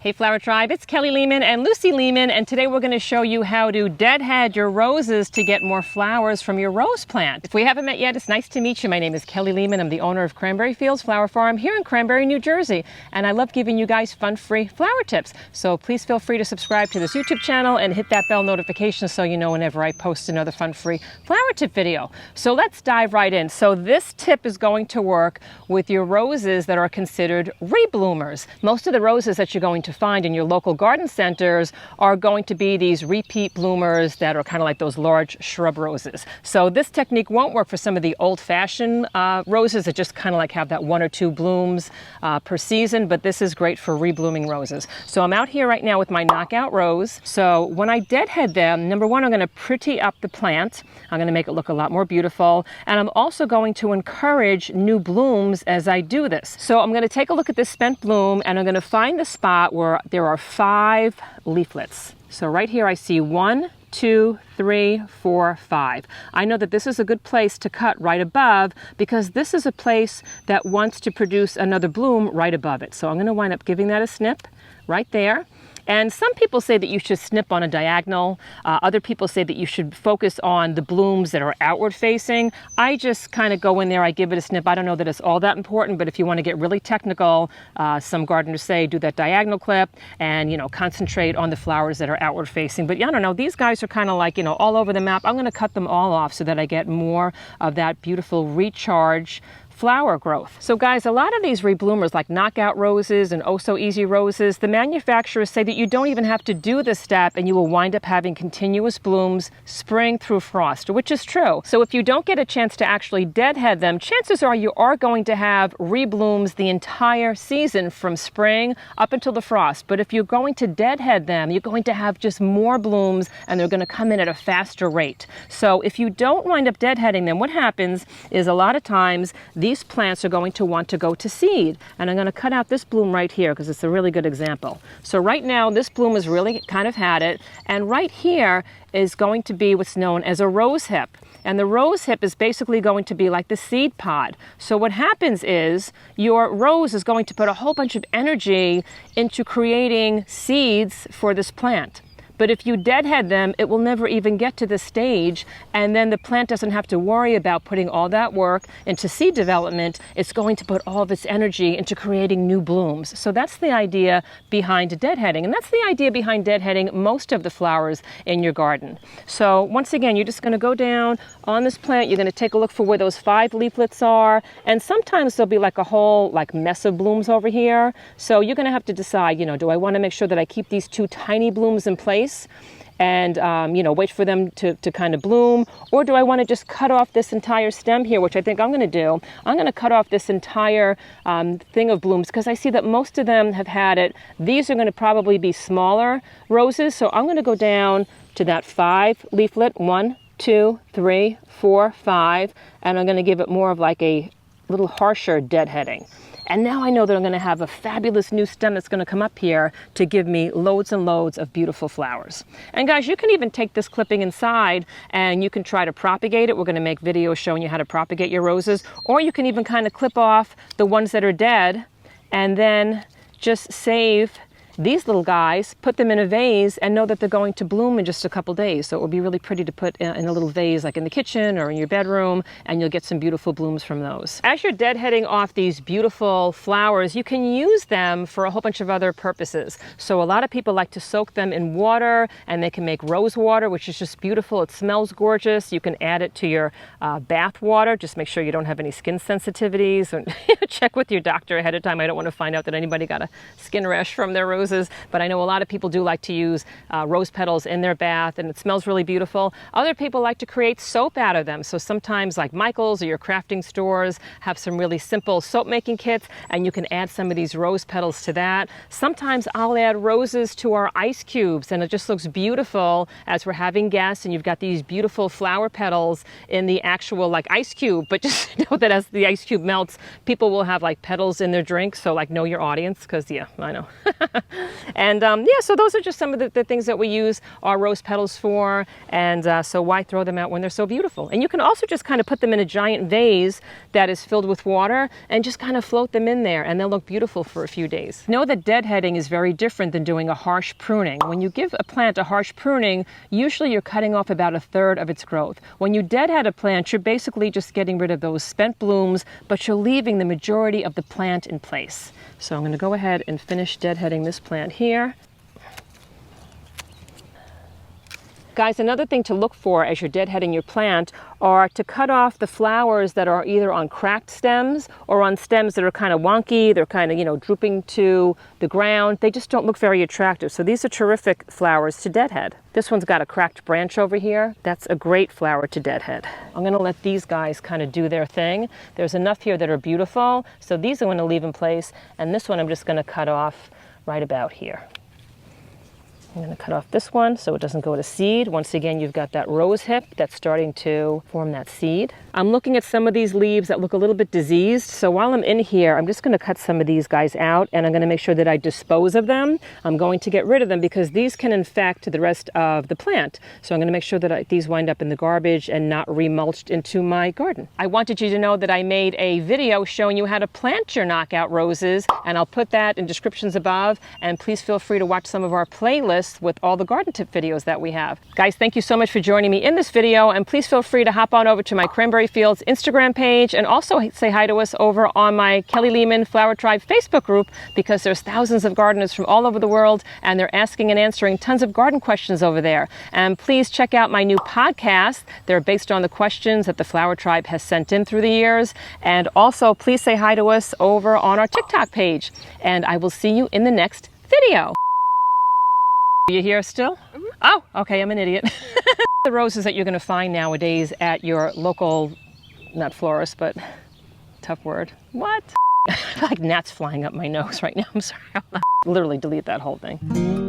Hey Flower Tribe, it's Kelly Lehman and Lucy Lehman, and today we're going to show you how to deadhead your roses to get more flowers from your rose plant. If we haven't met yet, it's nice to meet you. My name is Kelly Lehman. I'm the owner of Cranberry Fields Flower Farm here in Cranberry, New Jersey, and I love giving you guys fun, free flower tips. So please feel free to subscribe to this YouTube channel and hit that bell notification so you know whenever I post another fun, free flower tip video. So let's dive right in. So this tip is going to work with your roses that are considered rebloomers. Most of the roses that you're going to find in your local garden centers are going to be these repeat bloomers that are kind of like those large shrub roses. So this technique won't work for some of the old-fashioned roses that just kind of like have that one or two blooms per season, but this is great for reblooming roses. So I'm out here right now with my knockout rose. So when I deadhead them, number one, I'm going to pretty up the plant. I'm going to make it look a lot more beautiful, and I'm also going to encourage new blooms as I do this. So I'm going to take a look at this spent bloom, and I'm going to find the spot where there are 5 leaflets. So right here I see 1, 2, 3, 4, 5. I know that this is a good place to cut right above because this is a place that wants to produce another bloom right above it. So I'm going to wind up giving that a snip right there. And some people say that you should snip on a diagonal. Other people say that you should focus on the blooms that are outward facing. I just kind of go in there, I give it a snip. I don't know that it's all that important, but if you want to get really technical, some gardeners say do that diagonal clip and, concentrate on the flowers that are outward facing. But I don't know, these guys are kind of like, all over the map. I'm going to cut them all off so that I get more of that beautiful recharge flower growth. So guys, a lot of these rebloomers like knockout roses and oh so easy roses, the manufacturers say that you don't even have to do this step and you will wind up having continuous blooms spring through frost, which is true. So if you don't get a chance to actually deadhead them, chances are you are going to have reblooms the entire season from spring up until the frost. But if you're going to deadhead them, you're going to have just more blooms and they're going to come in at a faster rate. So if you don't wind up deadheading them, what happens is a lot of times these plants are going to want to go to seed. And I'm going to cut out this bloom right here because it's a really good example. So right now this bloom has really kind of had it, and right here is going to be what's known as a rose hip. And the rose hip is basically going to be like the seed pod. So what happens is your rose is going to put a whole bunch of energy into creating seeds for this plant. But if you deadhead them, it will never even get to this stage, and then the plant doesn't have to worry about putting all that work into seed development. It's going to put all of its energy into creating new blooms. So that's the idea behind deadheading, and that's the idea behind deadheading most of the flowers in your garden. So once again, you're just going to go down on this plant. You're going to take a look for where those 5 leaflets are, and sometimes there'll be like a whole mess of blooms over here. So you're going to have to decide, do I want to make sure that I keep these 2 tiny blooms in place and wait for them to kind of bloom, or do I want to just cut off this entire stem here, which I think I'm going to do. I'm going to cut off this entire thing of blooms because I see that most of them have had it. These are going to probably be smaller roses, so I'm going to go down to that 5 leaflet, 1, 2, 3, 4, 5, and I'm going to give it more of like a little harsher deadheading. And now I know that I'm going to have a fabulous new stem that's going to come up here to give me loads and loads of beautiful flowers. And guys, you can even take this clipping inside and you can try to propagate it. We're going to make videos showing you how to propagate your roses. Or you can even kind of clip off the ones that are dead and then just save these little guys, put them in a vase, and know that they're going to bloom in just a couple days. So it will be really pretty to put in a little vase like in the kitchen or in your bedroom, and you'll get some beautiful blooms from those. As you're deadheading off these beautiful flowers, you can use them for a whole bunch of other purposes. So a lot of people like to soak them in water, and they can make rose water, which is just beautiful. It smells gorgeous. You can add it to your bath water. Just make sure you don't have any skin sensitivities, and check with your doctor ahead of time. I don't want to find out that anybody got a skin rash from their roses. But I know a lot of people do like to use rose petals in their bath, and it smells really beautiful. Other people like to create soap out of them. So sometimes like Michael's or your crafting stores have some really simple soap making kits, and you can add some of these rose petals to that. Sometimes I'll add roses to our ice cubes, and it just looks beautiful as we're having guests, and you've got these beautiful flower petals in the actual ice cube. But just know that as the ice cube melts, people will have petals in their drinks. So know your audience, because yeah, I know. And yeah, so those are just some of the things that we use our rose petals for. And so why throw them out when they're so beautiful? And you can also just kind of put them in a giant vase that is filled with water and just kind of float them in there, and they'll look beautiful for a few days. Know that deadheading is very different than doing a harsh pruning. When you give a plant a harsh pruning, usually you're cutting off about 1/3 of its growth. When you deadhead a plant, you're basically just getting rid of those spent blooms, but you're leaving the majority of the plant in place. So I'm going to go ahead and finish deadheading this plant here. Guys, another thing to look for as you're deadheading your plant are to cut off the flowers that are either on cracked stems or on stems that are kind of wonky. They're kind of, you know, drooping to the ground. They just don't look very attractive. So these are terrific flowers to deadhead. This one's got a cracked branch over here. That's a great flower to deadhead. I'm going to let these guys kind of do their thing. There's enough here that are beautiful. So these I'm going to leave in place. And this one I'm just going to cut off right about here. I'm going to cut off this one so it doesn't go to seed. Once again, you've got that rose hip that's starting to form that seed. I'm looking at some of these leaves that look a little bit diseased. So while I'm in here, I'm just going to cut some of these guys out, and I'm going to make sure that I dispose of them. I'm going to get rid of them because these can infect the rest of the plant. So I'm going to make sure that these wind up in the garbage and not remulched into my garden. I wanted you to know that I made a video showing you how to plant your knockout roses, and I'll put that in descriptions above. And please feel free to watch some of our playlists with all the garden tip videos that we have. Guys, thank you so much for joining me in this video, and please feel free to hop on over to my Cranberry Fields Instagram page and also say hi to us over on my Kelly Lehman Flower Tribe Facebook group, because there's thousands of gardeners from all over the world and they're asking and answering tons of garden questions over there. And please check out my new podcasts. They're based on the questions that the Flower Tribe has sent in through the years. And also please say hi to us over on our TikTok page, and I will see you in the next video. Are you here still? Mm-hmm. Oh, okay, I'm an idiot. The roses that you're going to find nowadays at your local, not florist, but tough word. What? I feel like gnats flying up my nose right now. I'm sorry. I'll literally delete that whole thing.